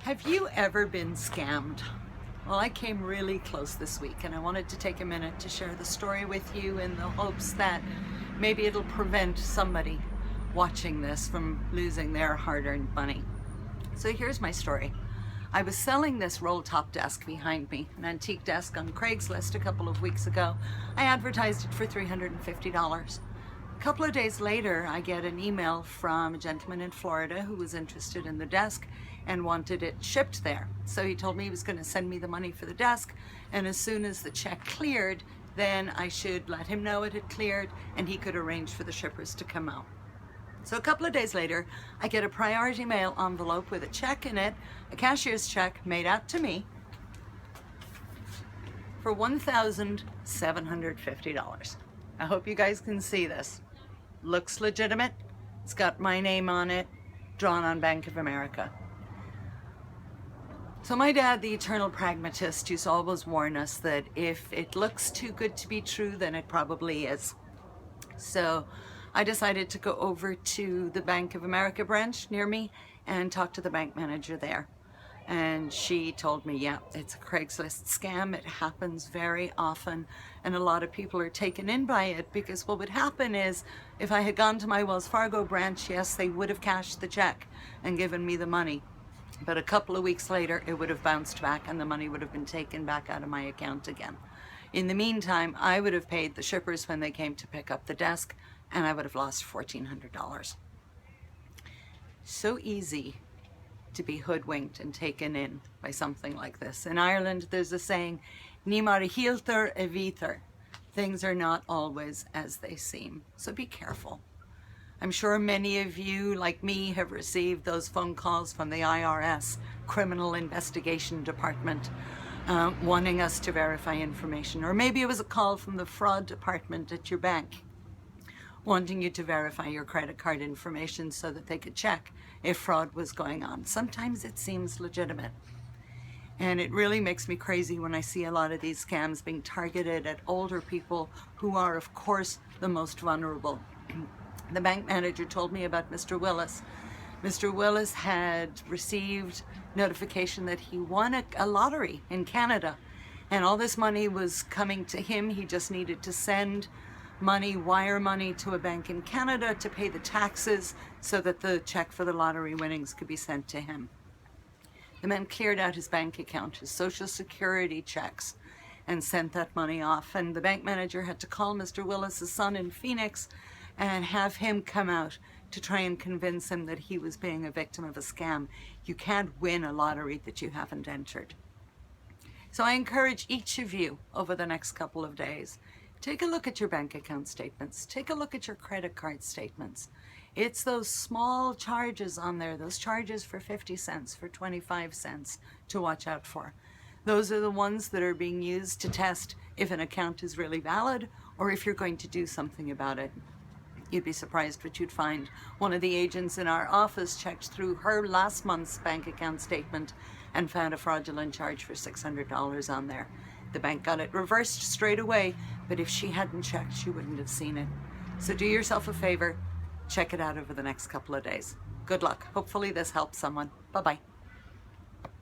Have you ever been scammed? Well, I came really close this week, and I wanted to take a minute to share the story with you in the hopes that maybe it'll prevent somebody watching this from losing their hard-earned money. So here's my story. I was selling this roll-top desk behind me, an antique desk on Craigslist a couple of weeks ago. I advertised it for $350. A couple of days later, I get an email from a gentleman in Florida who was interested in the desk and wanted it shipped there. So he told me he was going to send me the money for the desk, and as soon as the check cleared, then I should let him know it had cleared and he could arrange for the shippers to come out. So a couple of days later, I get a priority mail envelope with a check in it, a cashier's check made out to me for $1,750. I hope you guys can see this. Looks legitimate. It's got my name on it, drawn on Bank of America. So my dad, the eternal pragmatist, used to always warn us that if it looks too good to be true, then it probably is. So I decided to go over to the Bank of America branch near me and talk to the bank manager there. And she told me, yeah, it's a Craigslist scam. It happens very often, and a lot of people are taken in by it, because what would happen is if I had gone to my Wells Fargo branch, yes, they would have cashed the check and given me the money. But a couple of weeks later, it would have bounced back and the money would have been taken back out of my account again. In the meantime, I would have paid the shippers when they came to pick up the desk, and I would have lost $1,400. So easy to be hoodwinked and taken in by something like this. In Ireland, there's a saying, "Ní mar shíltear bhítear." Things are not always as they seem, so be careful. I'm sure many of you, like me, have received those phone calls from the IRS, Criminal Investigation Department, wanting us to verify information. Or maybe it was a call from the fraud department at your bank, wanting you to verify your credit card information so that they could check if fraud was going on. Sometimes it seems legitimate. And it really makes me crazy when I see a lot of these scams being targeted at older people who are, of course, the most vulnerable. The bank manager told me about Mr. Willis. Mr. Willis had received notification that he won a lottery in Canada, and all this money was coming to him. He just needed to send money, wire money, to a bank in Canada to pay the taxes so that the check for the lottery winnings could be sent to him. The man cleared out his bank account, his Social Security checks, and sent that money off. And the bank manager had to call Mr. Willis's son in Phoenix and have him come out to try and convince him that he was being a victim of a scam. You can't win a lottery that you haven't entered. So I encourage each of you over the next couple of days, take a look at your bank account statements. Take a look at your credit card statements. It's those small charges on there, those charges for 50 cents, for 25 cents, to watch out for. Those are the ones that are being used to test if an account is really valid or if you're going to do something about it. You'd be surprised what you'd find. One of the agents in our office checked through her last month's bank account statement and found a fraudulent charge for $600 on there. The bank got it reversed straight away, but if she hadn't checked, she wouldn't have seen it. So do yourself a favor, check it out over the next couple of days. Good luck. Hopefully this helps someone. Bye-bye.